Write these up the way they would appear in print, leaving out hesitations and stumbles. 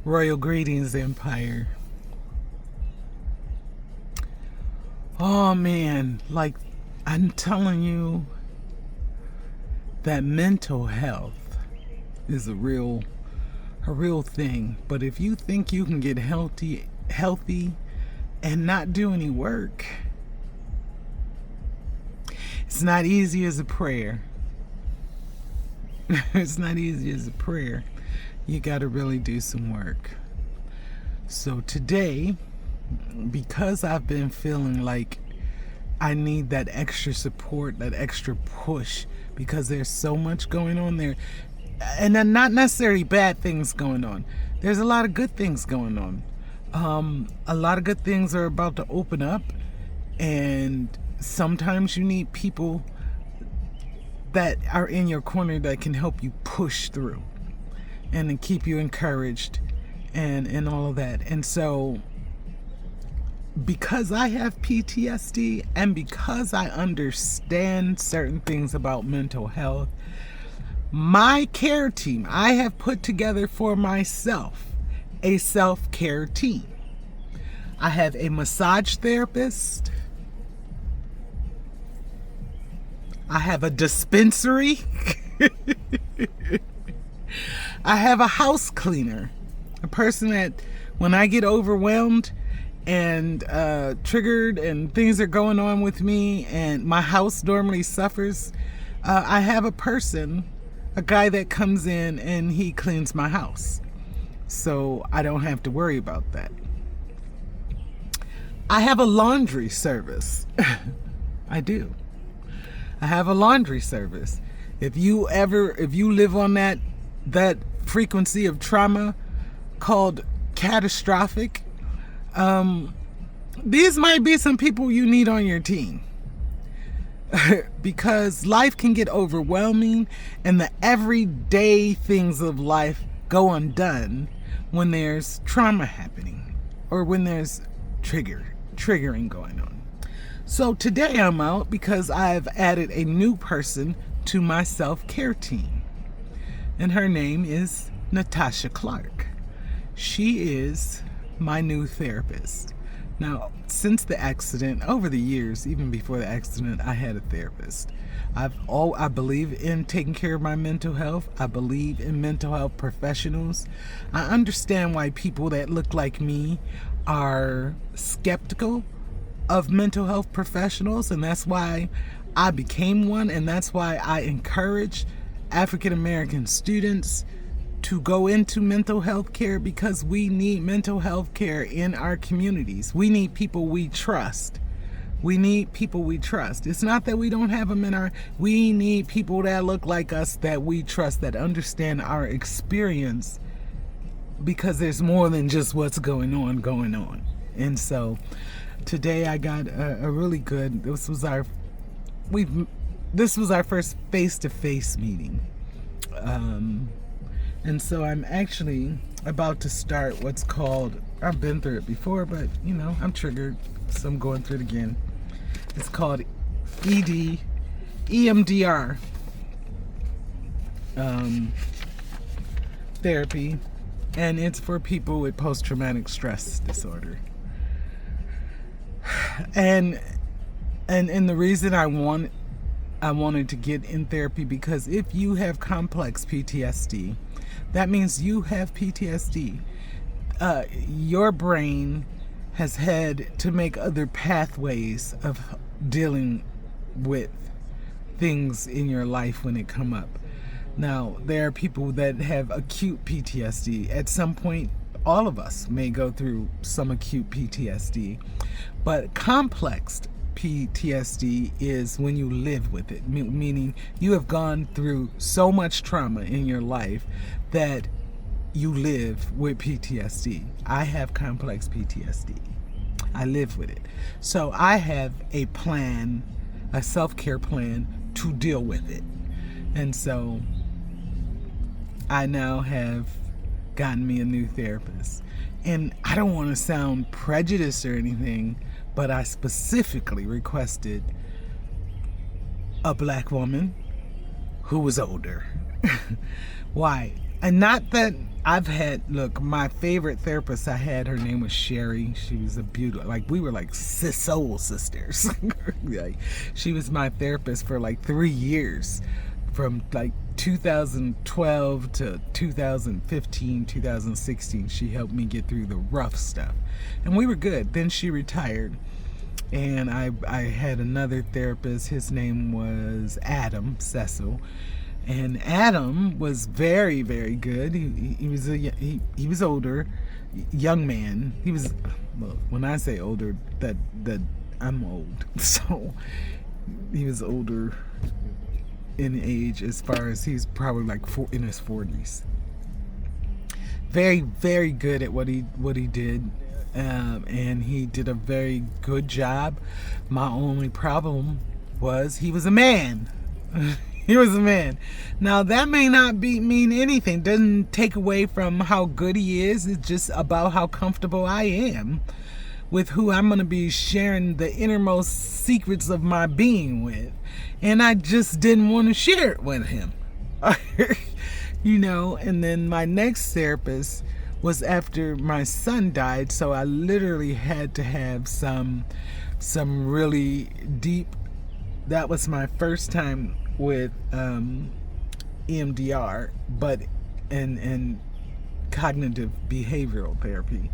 Royal greetings, Empire. Oh man, like I'm telling you that mental health is a real thing. But if you think you can get healthy and not do any work, it's not easy as a prayer. It's not easy as a prayer. You got to really do some work. So today, because I've been feeling like I need that extra support, that extra push, because there's so much going on there, and then not necessarily bad things going on. There's a lot of good things going on. A lot of good things are about to open up, and sometimes you need people that are in your corner that can help you push through and then keep you encouraged and all of that. And so because I have PTSD and because I understand certain things about mental health, my care team, I have put together for myself a self-care team. I have a massage therapist. I have a dispensary. I have a house cleaner, a person that when I get overwhelmed and triggered and things are going on with me and my house normally suffers, I have a guy that comes in and he cleans my house. So I don't have to worry about that. I have a laundry service. I do. I have a laundry service. If you live on that frequency of trauma called catastrophic, these might be some people you need on your team. Because life can get overwhelming and the everyday things of life go undone when there's trauma happening or when there's triggering going on. So today I'm out because I've added a new person to my self-care team. And her name is Natasha Clark. She is my new therapist. Now, since the accident, over the years, even before the accident, I had a therapist. I believe in taking care of my mental health. I believe in mental health professionals. I understand why people that look like me are skeptical of mental health professionals, and that's why I became one, and that's why I encourage African American students to go into mental health care, because we need mental health care in our communities. We need people we trust. We need people we trust. It's not that we don't have them we need people that look like us, that we trust, that understand our experience, because there's more than just what's going on. And so today I got a really good, this was our first face-to-face meeting. And so I'm actually about to start what's called, I've been through it before, but I'm triggered, so I'm going through it again. It's called EMDR therapy, and it's for people with post-traumatic stress disorder. And the reason I wanted to get in therapy, because if you have complex PTSD, that means you have PTSD. Your brain has had to make other pathways of dealing with things in your life when it come up. Now, there are people that have acute PTSD. At some point, all of us may go through some acute PTSD, but complex PTSD is when you live with it, meaning you have gone through so much trauma in your life that you live with PTSD. I have complex PTSD. I live with it. So I have a plan, a self-care plan to deal with it. And so I now have gotten me a new therapist. And I don't want to sound prejudiced or anything, but I specifically requested a black woman who was older. Why? And not that I've had, look, my favorite therapist I had, her name was Sherry. She was a beautiful, like, we were like soul sisters. Like, she was my therapist for like 3 years, from like 2012 to 2015, 2016. She helped me get through the rough stuff. And we were good. Then she retired. And I had another therapist. His name was Adam Cecil. And Adam was very, very good. He was older, young man. He was, well, when I say older, that I'm old. So he was older in age, as far as he's probably like in his 40s. Very, very good at what he did. And he did a very good job. My only problem was he was a man. He was a man. Now, that may not mean anything. Doesn't take away from how good he is. It's just about how comfortable I am with who I'm going to be sharing the innermost secrets of my being with. And I just didn't want to share it with him. And then my next therapist was after my son died, so I literally had to have some really deep. That was my first time with EMDR, but and cognitive behavioral therapy.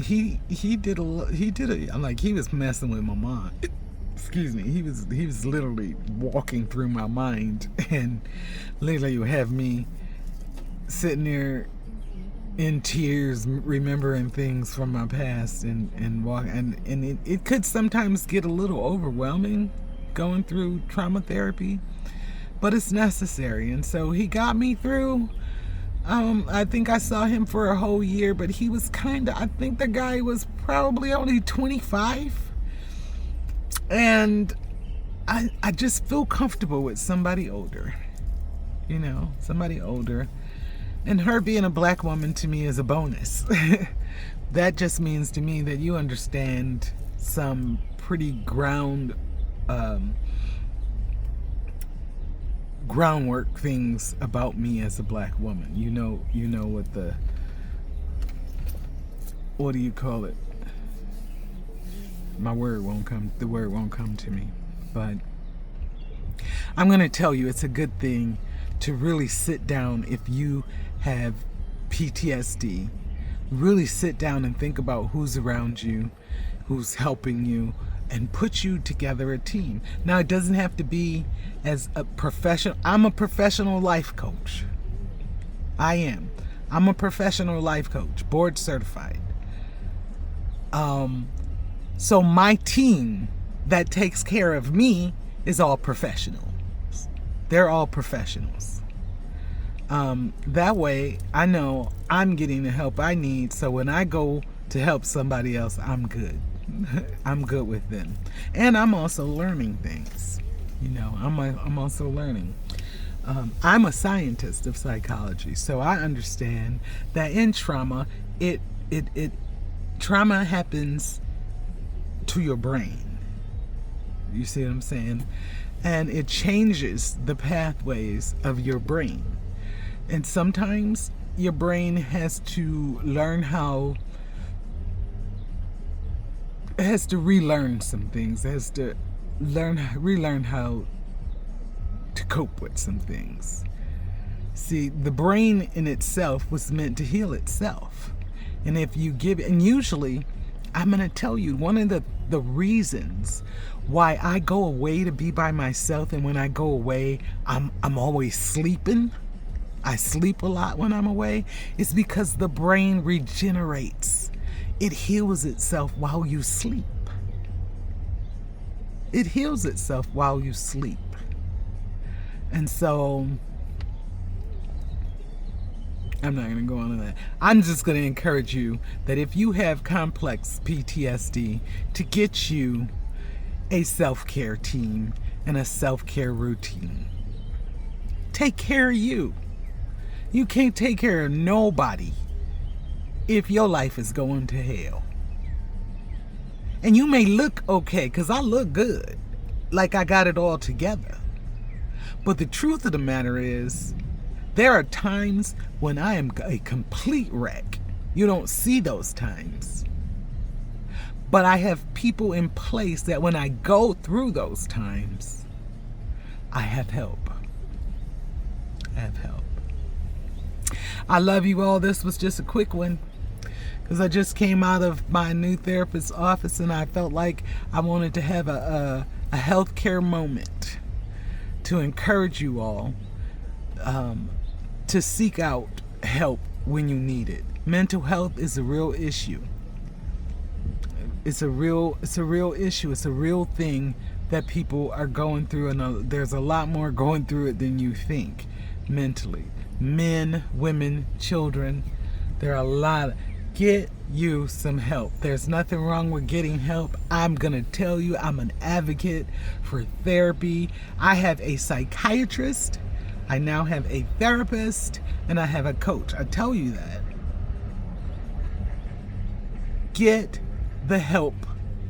He did like, he was messing with my mind. Excuse me. He was literally walking through my mind, and literally would have me sitting there in tears, remembering things from my past, and walk, and it could sometimes get a little overwhelming going through trauma therapy, but it's necessary. And so he got me through. I think I saw him for a whole year, but he was I think the guy was probably only 25. And I just feel comfortable with somebody older, somebody older. And her being a black woman to me is a bonus. That just means to me that you understand some pretty groundwork things about me as a black woman. You know what do you call it? The word won't come to me. But I'm going to tell you, it's a good thing to really sit down if you have PTSD. Really sit down and think about who's around you, who's helping you, and put you together a team. Now, it doesn't have to be as a professional. I'm a professional life coach. I'm a professional life coach, board certified. So my team that takes care of me is all professionals. They're all professionals. That way I know I'm getting the help I need, so when I go to help somebody else, I'm good. I'm good with them. And I'm also learning things. I'm also learning. I'm a scientist of psychology, so I understand that in trauma, trauma happens to your brain. You see what I'm saying? And it changes the pathways of your brain. And sometimes your brain has to relearn some things. It has to relearn how to cope with some things. See, the brain in itself was meant to heal itself. And if you give it, and usually, I'm going to tell you, one of the reasons why I go away to be by myself, and when I go away, I'm always sleeping. I sleep a lot when I'm away. Is because the brain regenerates. It heals itself while you sleep. It heals itself while you sleep. And so, I'm not going to go on to that. I'm just going to encourage you that if you have complex PTSD, to get you a self-care team and a self-care routine. Take care of you. You can't take care of nobody if your life is going to hell. And you may look okay, because I look good. like I got it all together. But the truth of the matter is, there are times when I am a complete wreck. You don't see those times. But I have people in place that when I go through those times, I have help. I have help. I love you all. This was just a quick one because I just came out of my new therapist's office and I felt like I wanted to have a healthcare moment to encourage you all to seek out help when you need it. Mental health is a real issue. It's a real issue. It's a real thing that people are going through, and there's a lot more going through it than you think mentally. Men, women, children, there are a lot. Get you some help. There's nothing wrong with getting help. I'm gonna tell you, I'm an advocate for therapy. I have a psychiatrist, I now have a therapist, and I have a coach. I tell you that. Get the help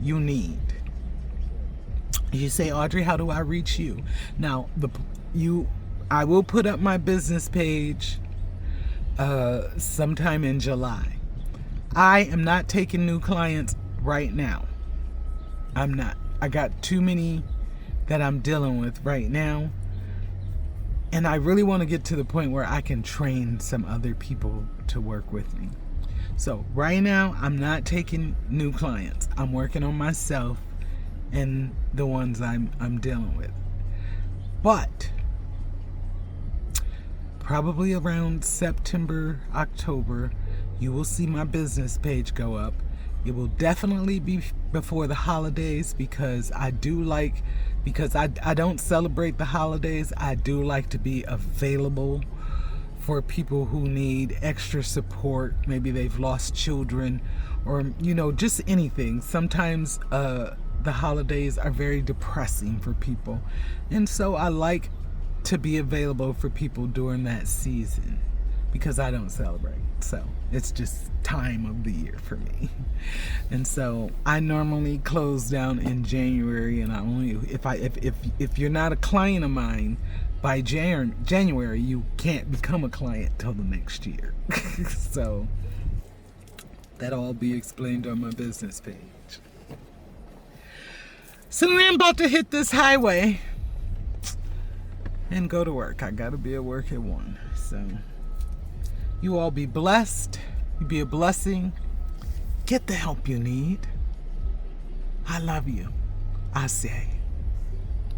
you need. You say, Audrey, how do I reach you? Now, I will put up my business page sometime in July. I am not taking new clients right now. I'm not. I got too many that I'm dealing with right now. And I really want to get to the point where I can train some other people to work with me. So right now, I'm not taking new clients. I'm working on myself and the ones I'm dealing with. But probably around September, October, you will see my business page go up. It will definitely be before the holidays because I don't celebrate the holidays. I do like to be available for people who need extra support. Maybe they've lost children or, just anything. Sometimes the holidays are very depressing for people. And so I like to be available for people during that season because I don't celebrate. So it's just time of the year for me. And so I normally close down in January, and I only if you're not a client of mine by January, you can't become a client till the next year. So that'll all be explained on my business page. So I'm about to hit this highway and go to work. I gotta be at work at 1. So you all be blessed. You be a blessing. Get the help you need. I love you. I say.